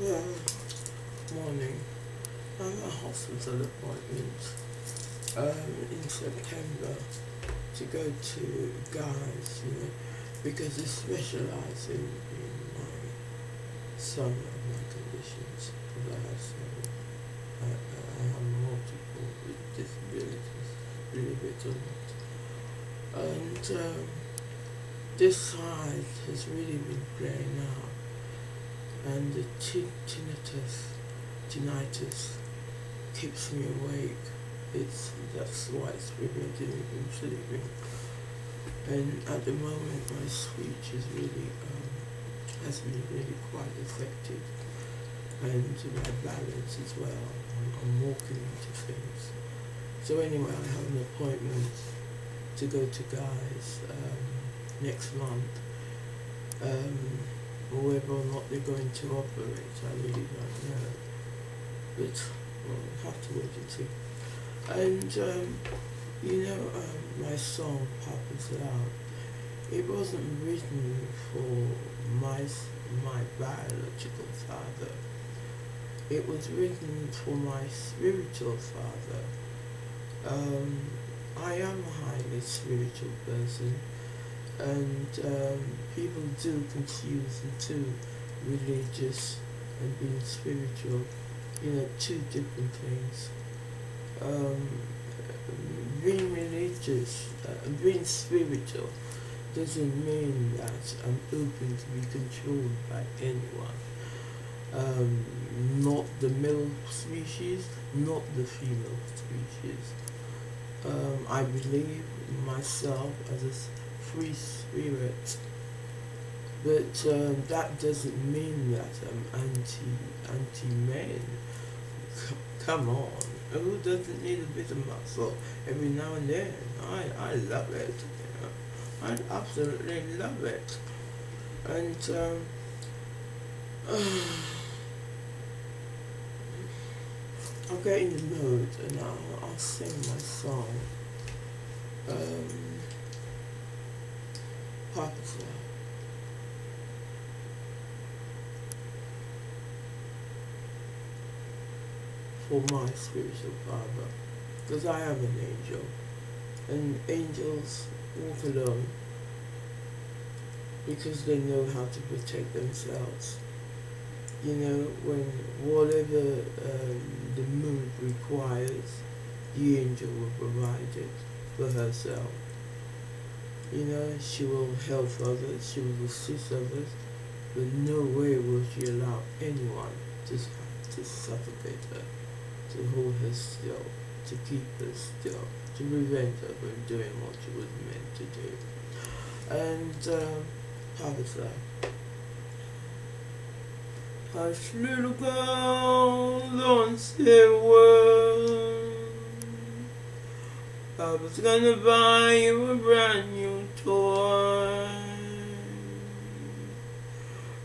Well, morning. I have a hospital appointment in September to go to Guy's, because they specialise in some of my conditions. Because I have multiple disabilities, believe it or not. And this side has really been playing out. And the tinnitus keeps me awake. That's why it's preventing me from sleeping. And at the moment, my speech is really has been really quite affected, and my balance as well. I'm walking into things. So anyway, I have an appointment to go to Guy's next month. Whether or not they're going to operate, I really don't know. But we'll have to wait and see. And my song "Papa's Loud," it wasn't written for my biological father. It was written for my spiritual father. I am a highly spiritual person. And people do confuse the two, religious and being spiritual, two different things. Being religious, being spiritual doesn't mean that I'm open to be controlled by anyone. Not the male species, not the female species. I believe myself as a free spirit, but that doesn't mean that I'm anti-men. Come on, who doesn't need a bit of muscle every now and then? I love it. I absolutely love it. And I'll get in the mood and I'll sing my song. Papa's Loud. For my spiritual father, because I am an angel, and angels walk alone because they know how to protect themselves. When whatever the mood requires, the angel will provide it for herself. She will help others, she will assist others, but no way will she allow anyone to suffocate her, to hold her still, to keep her still, to prevent her from doing what she was meant to do. And Papa's Loud. Hush, little girl, don't say a word. Papa's gonna buy you a brand new toy.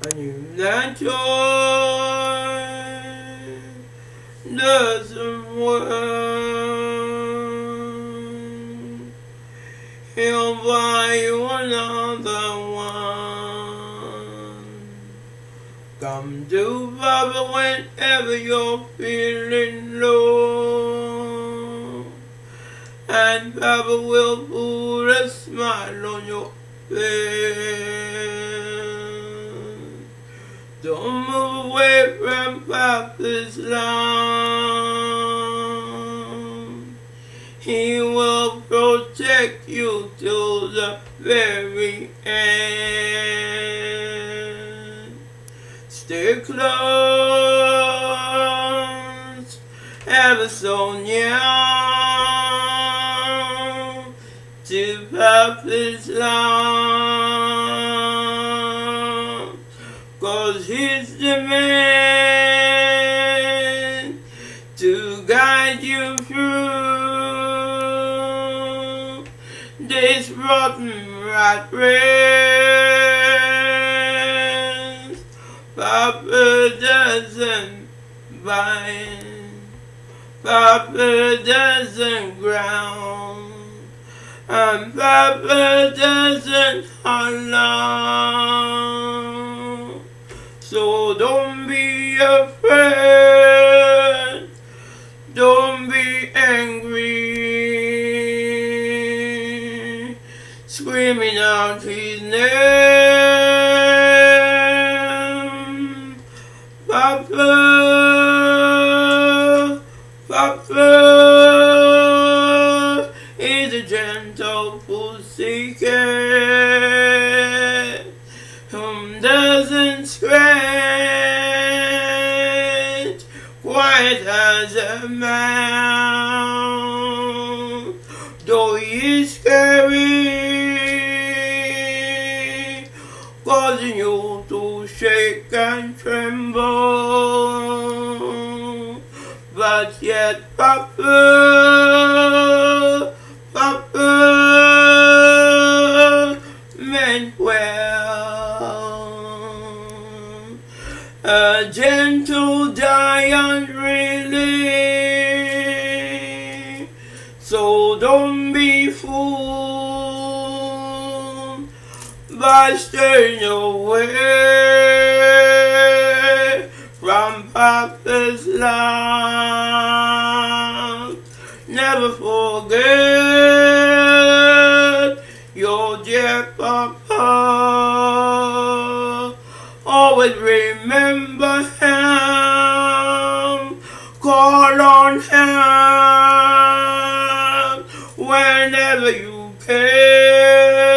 And if that toy doesn't work, he'll buy you another one. Come to Papa whenever you're feeling low, and Papa will put a smile on your face. Don't move away from Papa's love. He will protect you till the very end. Stay close, ever so near to Papa's love, 'cause he's the man to guide you through this rotten rat race. Papa doesn't bite, Papa doesn't growl, and Papa doesn't holler. So don't be afraid, don't be angry, screaming out his name. Papa, Papa is a gentle pussycat whom doesn't scratch, quiet as a mouse, though he is scary, causing you to shake and tremble. But yet, Papa, Papa meant well. A gentle giant, really. So don't be fooled by staying away from Papa's love. Never forget your dear Papa. Always remember him. Call on him whenever you can.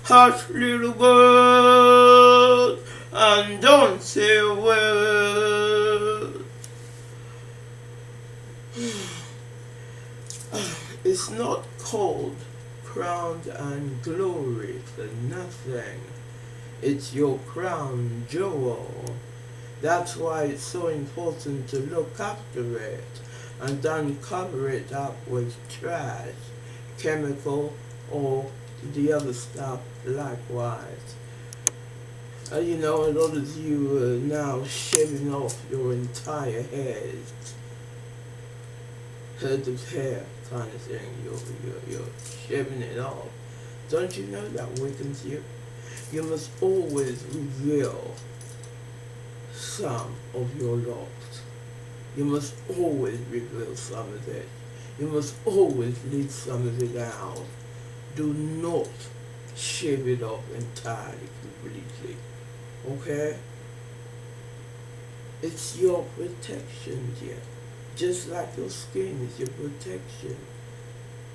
Hush, little girl, and don't say a word. It's not called crowned and glory for nothing. It's your crown jewel. That's why it's so important to look after it and don't cover it up with trash, chemical, or the other stuff likewise. You know, a lot of you are now shaving off your entire head of hair kind of thing. You're shaving it off. Don't you know that weakens you? You must always reveal some of your locks. You must always reveal some of it. You must always leave some of it out. Do not shave it off entirely, completely. Okay? It's your protection, dear. Just like your skin is your protection.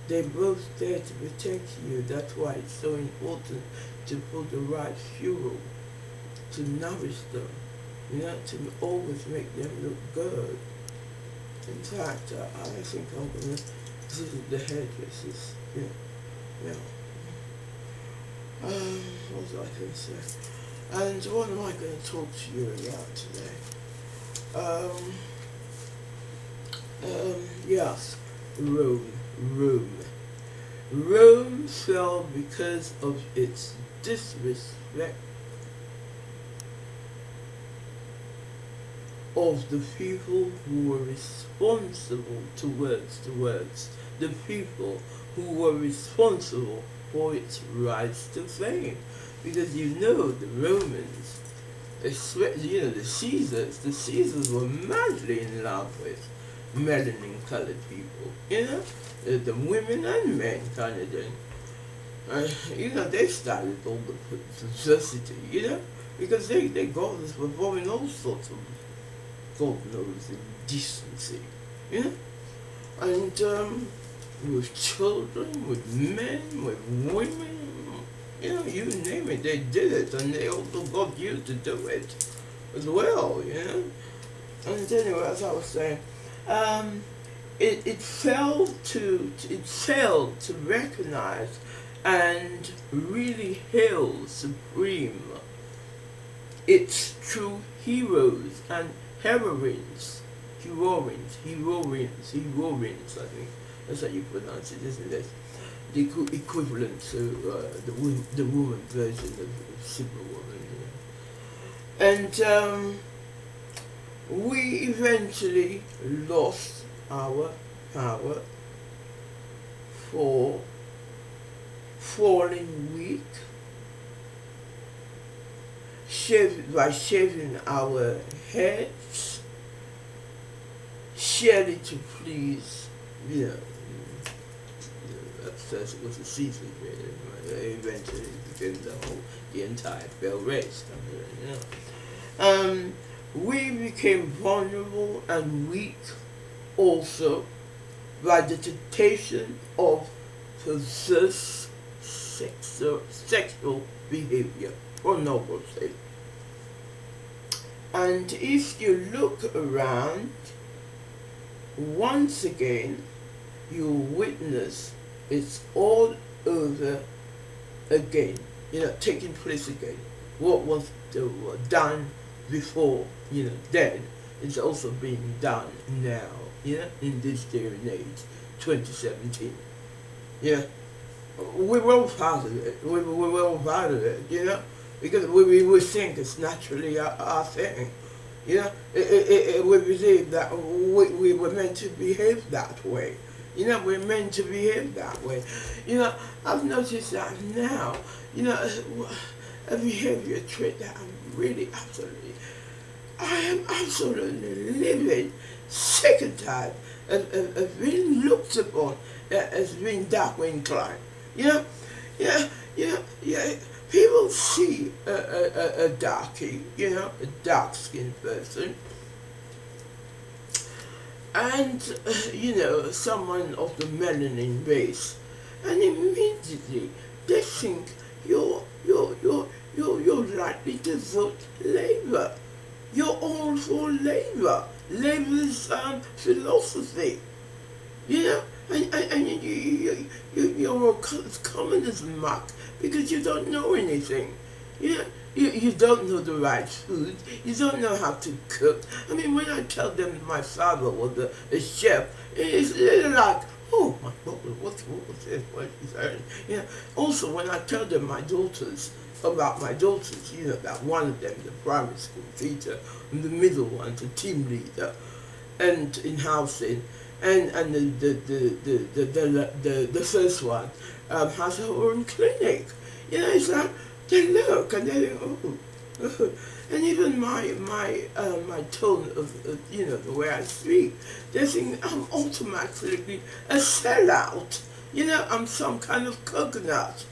They're both there to protect you. That's why it's so important to put the right fuel, to nourish them, you know, to always make them look good. In fact, I think I'm going to visit the hairdressers. Yeah. What was I going to say? And what am I going to talk to you about today? Yes, Rome fell because of its disrespect of the people who were responsible towards the people who were responsible for its rise to fame. Because you know the Romans, especially, you know, the Caesars were madly in love with melanin colored people, you know, the women and men kind of thing. You know, they started all the publicity, you know, because they got us performing all sorts of God knows indecency, you know, and with children, with men, with women, you know, you name it, they did it, and they also got you to do it as well, you know. And anyway, as I was saying, it failed to recognize and really hail supreme its true heroes and heroines, I think that's how you pronounce it, isn't it? The equivalent to the woman version of Superwoman. You know? And we eventually lost our power for falling weak. She by shaving our heads, surely to please, that's what the season really. Eventually became the entire bell race. We became vulnerable and weak also by the temptation of perverse sexual behavior, pornography. And if you look around, once again, you witness it's all over again, taking place again. What was done before, then, is also being done now, in this day and age, 2017. Yeah, we were all part of it. We were all part of it, because we think it's naturally our thing. We believe that we were meant to behave that way. We're meant to behave that way. I've noticed that now, a behavior trait that I am absolutely livid, sick and tired of being looked upon as being darkly inclined. People see a darkie, a dark-skinned person, and someone of the melanin race, and immediately they think you're likely to vote Labour. You're all for Labour. Labour's philosophy, and you're a communism mark because you don't know anything. You don't know the right food. You don't know how to cook. I mean, when I tell them my father was a chef, they're like, oh my God, what's this? What is that? Also, when I tell them about my daughters, that one of them, the primary school teacher, and the middle one, the team leader, and in housing, and the first one has her own clinic. It's like they look and they think, oh. And even my tone of the way I speak, they think I'm automatically a sellout. I'm some kind of coconut.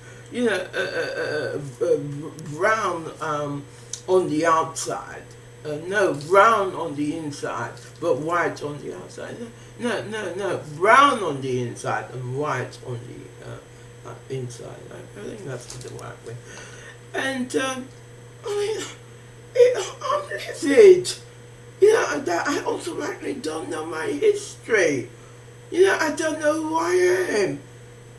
Brown on the outside. No, brown on the inside, but white on the outside. No, brown on the inside and white on the inside. I think that's the right way. And I'm livid. That I automatically don't know my history. I don't know who I am.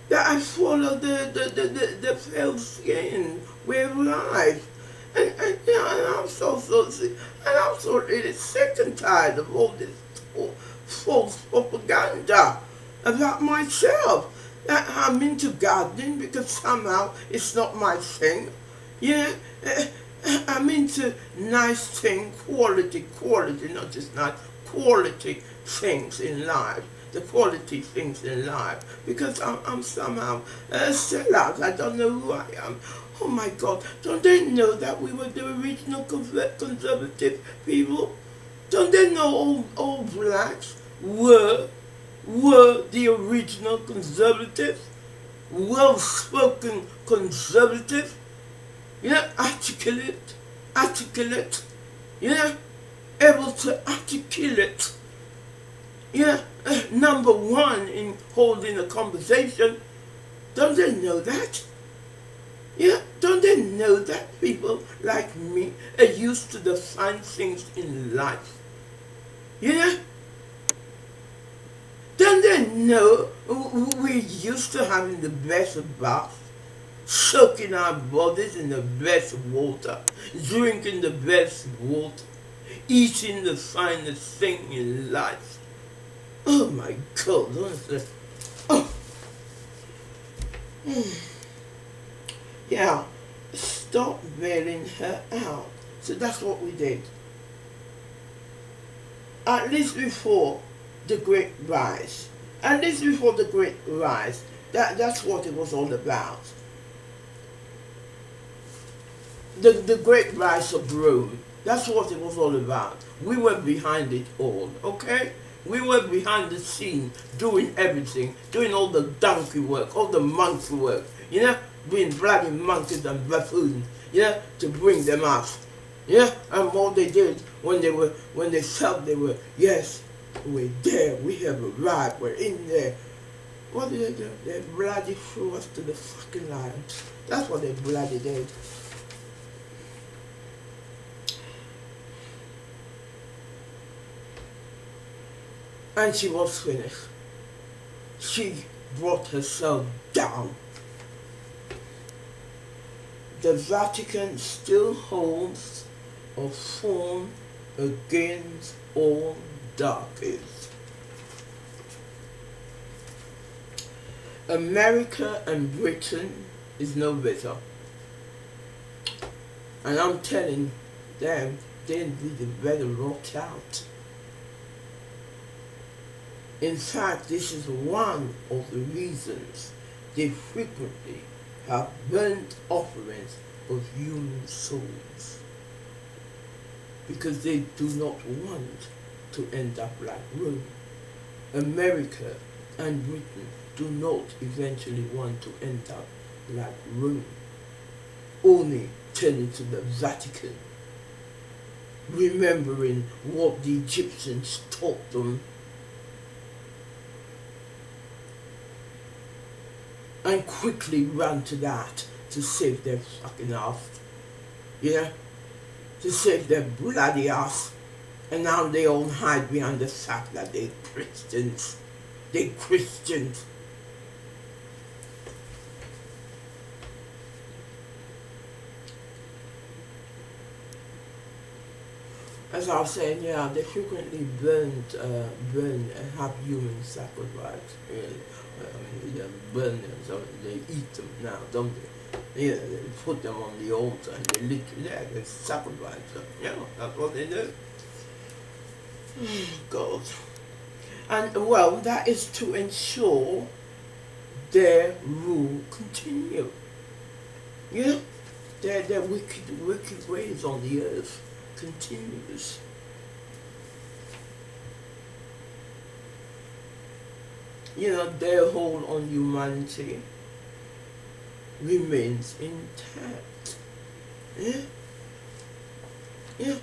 That I follow the pale skin way of life. And I'm so really sick and tired of all this false propaganda about myself. That I'm into gardening because somehow it's not my thing. I'm into nice things, quality, not just nice, quality things in life. The quality things in life, because I'm somehow a sellout. I don't know who I am. Oh my God, don't they know that we were the original conservative people? Don't they know all blacks were the original conservatives? Well-spoken conservative? Articulate, able to articulate. Number one in holding a conversation. Don't they know that? Don't they know that people like me are used to the fine things in life? Don't they know we're used to having the best bath, soaking our bodies in the best water, drinking the best water, eating the finest thing in life? Oh my God, honestly. Oh. Yeah, stop bailing her out. So that's what we did. At least before the Great Rise. That's what it was all about. the great rise of Rome. That's what it was all about. We were behind it all, okay? We were behind the scene, doing everything, doing all the donkey work, all the monkey work, you know, being bloody monkeys and buffoons, you know, to bring them out. Yeah, and what they did when they felt they were, yes, we're there, we have arrived, we're in there. What did they do? They bloody threw us to the fucking lion. That's what they bloody did. And she was finished. She brought herself down. The Vatican still holds a form against all darkies. America and Britain is no better. And I'm telling them, they better rot out. In fact, this is one of the reasons they frequently have burnt offerings of human souls. Because they do not want to end up like Rome. America and Britain do not eventually want to end up like Rome, only turning to the Vatican, remembering what the Egyptians taught them, and quickly run to that to save their fucking ass, yeah, to save their bloody ass. And now they all hide behind the fact that they're Christians. They're Christians. As I was saying, yeah, they frequently burn and have human sacrifice. Burn them, so they eat them now, don't they? Yeah, they put them on the altar and they literally, they sacrifice them. Yeah, that's what they do. God. And well, that is to ensure their rule continue. Yeah, their wicked ways on the earth continues. You know, their hold on humanity remains intact. Yeah? Yeah.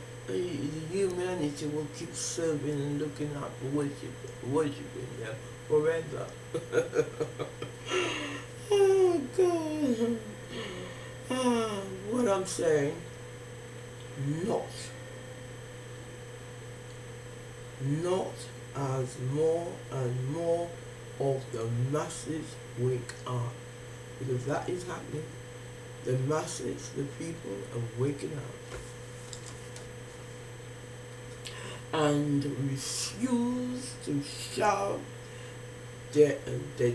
Humanity will keep serving and looking up, worshiping them forever. Oh God. What I'm saying, not as more and more of the masses wake up, because that is happening. The masses, the people are waking up and refuse to shove their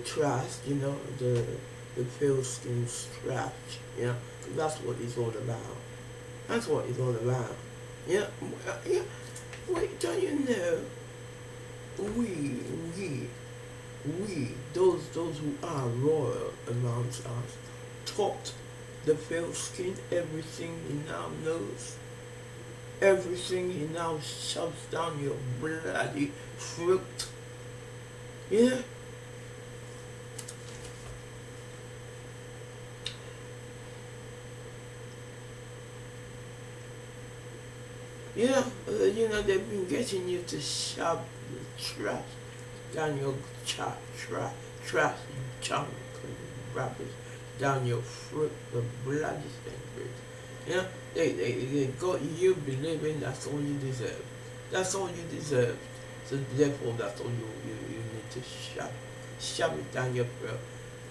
trash, you know, the pale skin trash, you know, that's what it's all about. That's what it's all about. Yeah, yeah. Wait, don't you know? We, those who are royal amongst us, taught the pale skin everything he now knows. Everything he now shoves down your bloody throat. Yeah? Yeah, you know, they've been getting you to shove the trash down your trash junk and rubbish down your throat, the bloody thing. Yeah, they got you believing that's all you deserve. That's all you deserve. So therefore, that's all you need to shove it down your throat.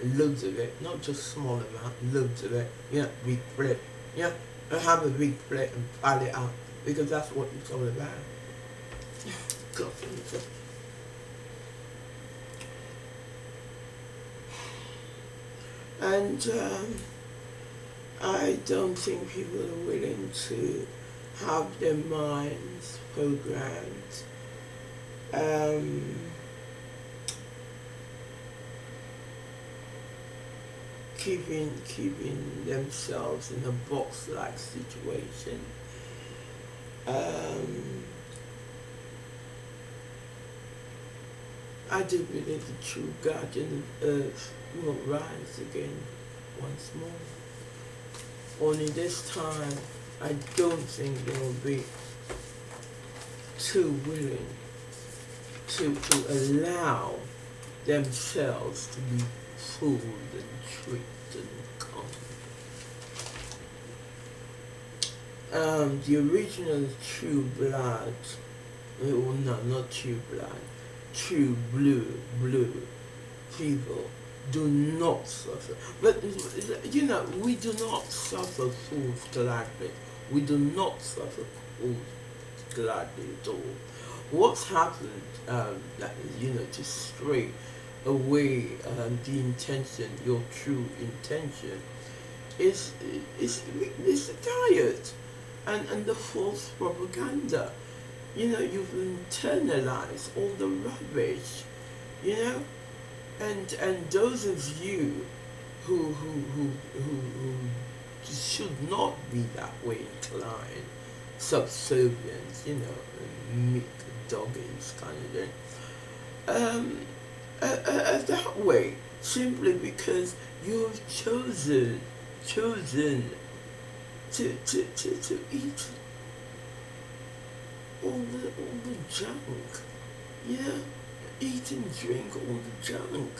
Loads of it, not just small amount, loads of it. Yeah, big plate. Yeah, and have a big plate and pile it out, because that's what it's all about. God, and I don't think people are willing to have their minds programmed. keeping themselves in a box-like situation. I do believe the true guardian of Earth will rise again once more. Only this time, I don't think they will be too willing to allow themselves to be fooled and tricked and conned. The original true blood, well, no, not true blood, true blue people do not suffer. But, you know, we do not suffer fools gladly. We do not suffer fools gladly at all. What's happened, that is, you know, to stray away the intention, your true intention, is the diet and the false propaganda. You know, you've internalized all the rubbish, you know, and those of you who should not be that way inclined, subservience, you know, meek doggies kind of thing, that way, simply because you have chosen to eat all the junk, yeah, eat and drink all the junk,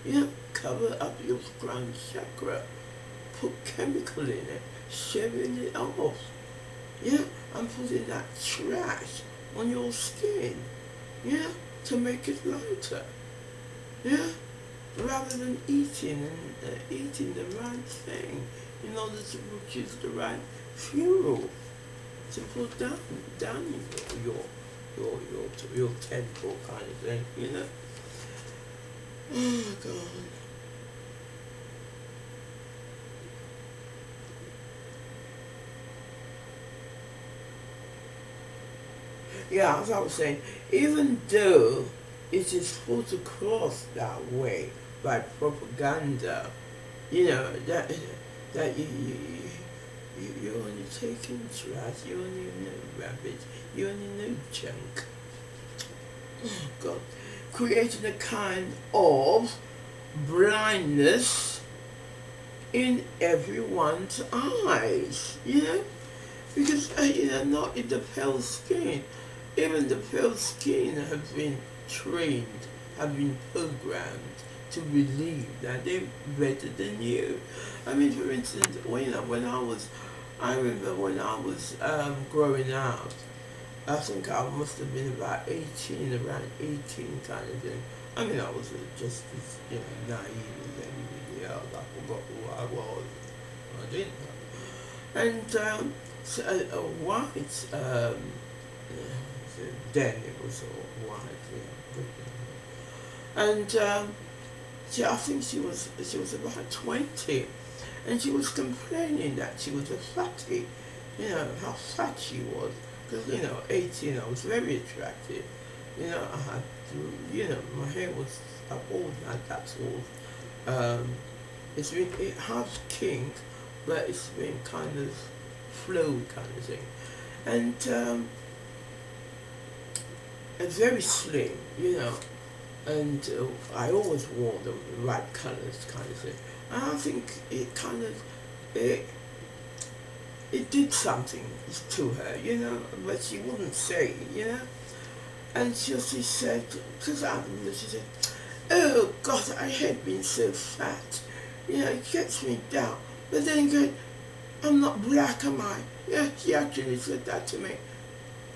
yeah, cover up your crown chakra, put chemical in it, shaving it off, yeah, and putting that trash on your skin, yeah, to make it lighter, yeah, rather than eating and eating the right thing in order to produce the right fuel to put down your temple kind of thing, you know. Oh God. Yeah, as I was saying, even though it is put across that way by propaganda, you know, that you're only taking trash, you only know rubbish, you only know junk. Oh God. Creating a kind of blindness in everyone's eyes, you know? Because, you know, not in the pale skin. Even the pale skin have been trained, have been programmed to believe that they're better than you. I mean, for instance, I remember when I was growing up, I think I must have been about 18, around 18 kind of thing. I mean, I was just as, you know, naive as anybody else. I forgot who I was. I didn't know. And so, white, then it was all white, yeah. And I think she was about 20, and she was complaining that she was a fatty, you know, how fat she was. Because, you know, 18, I was very attractive. You know, I had, you know, my hair was, I've always had that sort of, it has kink, but it's been kind of flowed kind of thing. And very slim, you know, and I always wore the right colours kind of thing. And I think it kind of, it did something to her, you know, but she wouldn't say, you know. And she said, because she said, oh God, I hate being so fat. You know, it gets me down. But then again, I'm not black, am I? Yeah, she actually said that to me.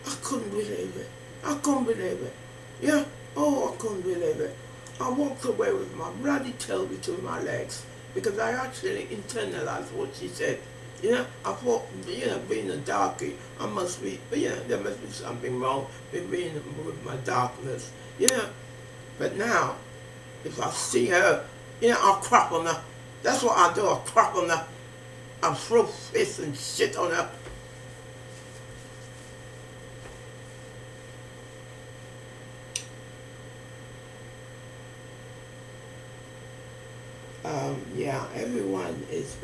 I couldn't believe it. I couldn't believe it. Yeah, oh, I couldn't believe it. I walked away with my bloody tail between my legs because I actually internalized what she said. You know, I thought, you know, being a darkie, I must be, you know, there must be something wrong with being with my darkness, you know. But now, if I see her, you know, I'll crap on her. That's what I do, I'll crap on her. I'll throw fists and shit on her. Yeah, everyone is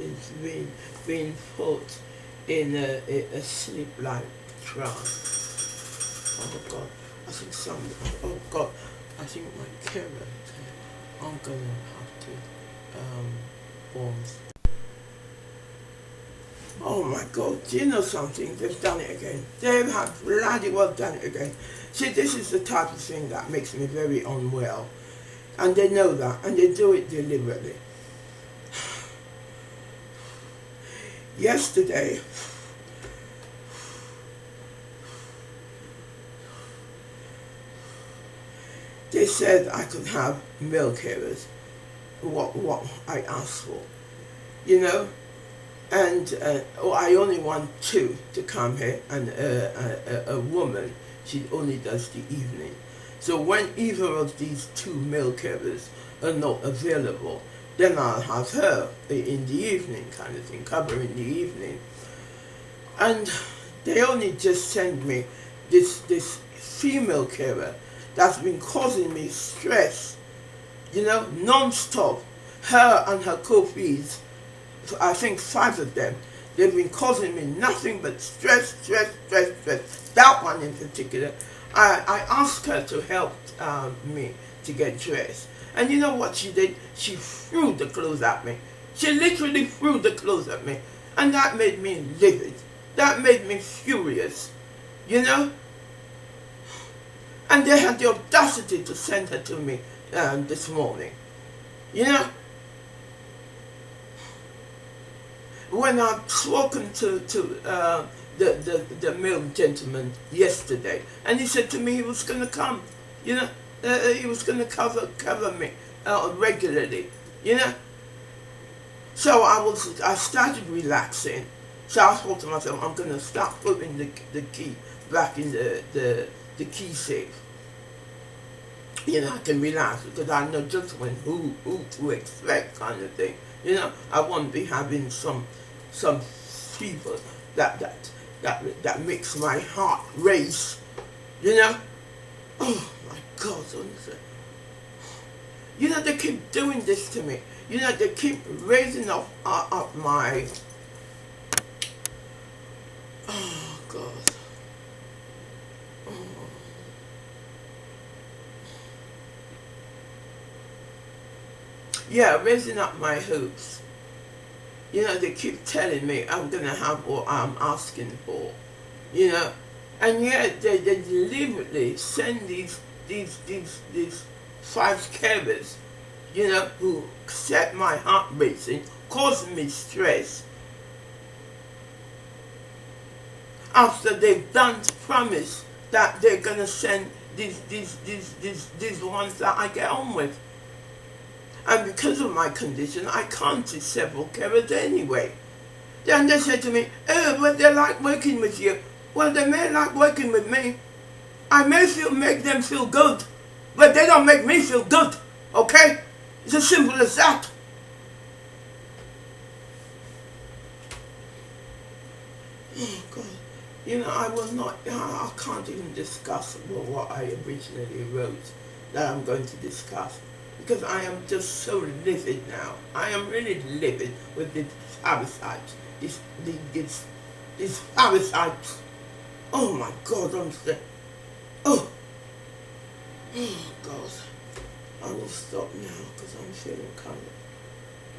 being put in a sleep-like trance. Oh God, I think some. Oh God, I think my camera. I'm gonna have to form. Oh my God, do you know something? They've done it again. They have bloody well done it again. See, this is the type of thing that makes me very unwell. And they know that, and they do it deliberately. Yesterday, they said I could have male carers, what I asked for, you know, and I only want two to come here, and a woman, she only does the evening. So when either of these two male carers are not available, then I'll have her in the evening kind of thing, cover in the evening. And they only just send me this female carer that's been causing me stress, you know, non-stop. Her and her co-fees, I think 5 of them, they've been causing me nothing but stress. That one in particular, I asked her to help me to get dressed. And you know what she did? She threw the clothes at me. She literally threw the clothes at me. And that made me livid. That made me furious. You know? And they had the audacity to send her to me this morning. You know? When I've spoken to the male gentleman yesterday, and he said to me he was going to come, you know, he was going to cover me regularly, you know. So I started relaxing. So I thought to myself, I'm going to start putting the key back in the key safe. You know, I can relax because I know just who to expect kind of thing. You know, I won't be having some people that makes my heart race. You know? Oh my God, honestly. You know, they keep doing this to me. You know, they keep raising up my... Oh God. Oh. Yeah, raising up my hopes. You know, they keep telling me I'm going to have what I'm asking for, you know, and yet they deliberately send these 5 carers, you know, who set my heart racing, causing me stress, after they've done promise that they're going to send these ones that I get on with. And because of my condition, I can't see several carers anyway. Then they said to me, oh, but they like working with you. Well, they may like working with me. I may make them feel good, but they don't make me feel good, okay? It's as simple as that. Oh, God. You know, I can't even discuss what I originally wrote that I'm going to discuss. Because I am just so livid now. I am really livid with these parasites. These parasites. Oh my God, I'm sick. Oh God. I will stop now because I'm feeling kind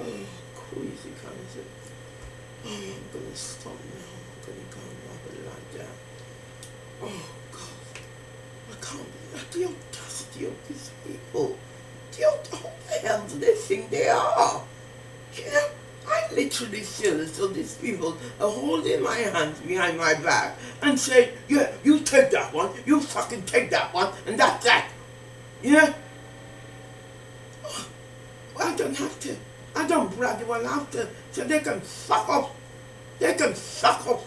of queasy kind of thing. Oh, I'm going to stop now. I'm going to go and have a lie down. Oh God. I can't believe the audacity of these people. What the hell do they think they are? You know, I literally feel as though these people are holding my hands behind my back and saying, yeah, you take that one, you fucking take that one, and that's that. You know? Oh, well, I don't have to. I don't bloody well have to. So they can fuck off. They can fuck off.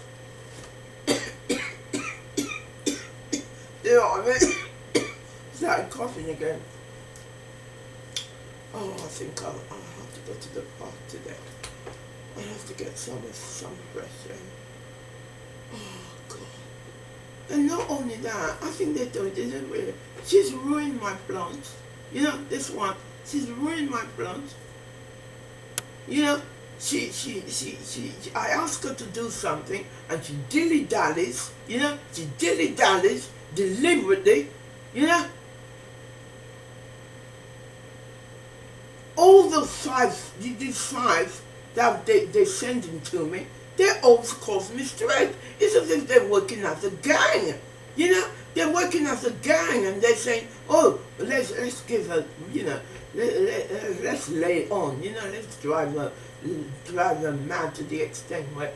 You know what I mean? Started coughing again. Oh, I think I'll have to go to the park today. I have to get some fresh air. Oh, God. And not only that, I think they didn't really. She's ruined my plants. You know, this one, she's ruined my plants. You know, I ask her to do something and she dilly-dallies, you know, she dilly-dallies deliberately, you know. All these five that they're sending to me, they're all causing me stress. It's as if they're working as a gang, you know. They're working as a gang and they're saying, oh, let's give her, you know, let's lay it on, you know, let's drive her mad to the extent where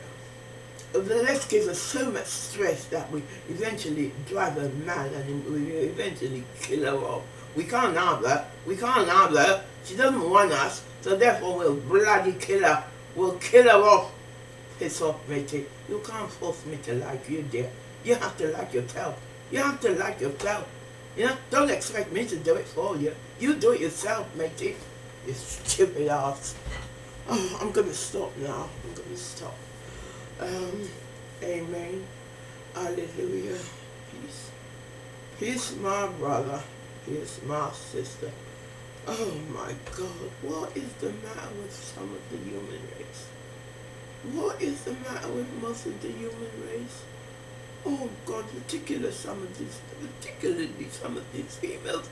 let's give her so much stress that we eventually drive her mad and we eventually kill her off. We can't have her. We can't have her. She doesn't want us, so therefore we'll bloody kill her. We'll kill her off. Piss off, matey. You can't force me to like you, dear. You have to like yourself. You have to like yourself. You know, don't expect me to do it for you. You do it yourself, matey. You stupid ass. Oh, I'm gonna stop now. I'm gonna stop. Amen. Hallelujah. Peace. Peace, my brother. Peace, my sister. Oh my God. What is the matter with some of the human race? What is the matter with most of the human race? Oh God, particularly some of these females,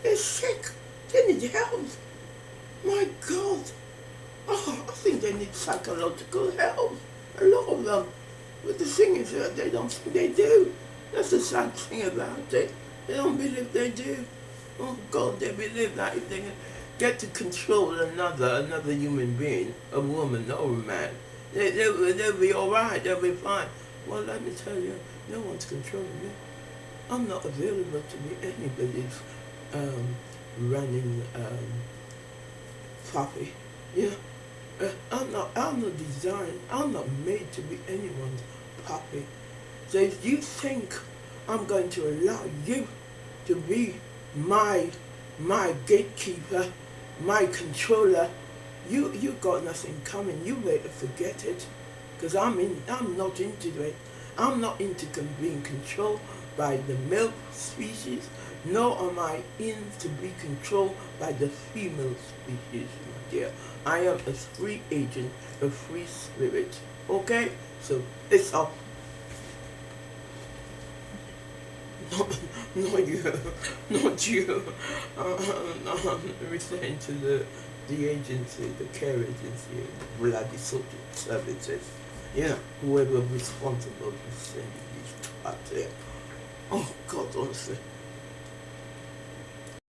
they're sick. They need help. My God. Oh, I think they need psychological help. A lot of them. But the thing is that they don't think they do. That's the sad thing about it. They don't believe they do. Oh God, they believe that if they can get to control another human being, a woman or a man, they'll be alright, they'll be fine. Well, let me tell you, no one's controlling me. I'm not available to be anybody's running puppy. Yeah. I'm not designed, I'm not made to be anyone's puppy. So if you think I'm going to allow you to be my gatekeeper, my controller, you got nothing coming. You better forget it. Because I'm not into it. I'm not into being controlled by the male species, nor am I in to be controlled by the female species, my dear. I am a free agent, a free spirit. Okay? So it's up. Not you. Not you. I'm referring to the agency, the care agency, bloody social services. Yeah, whoever responsible for sending these cards there. Oh God, honestly.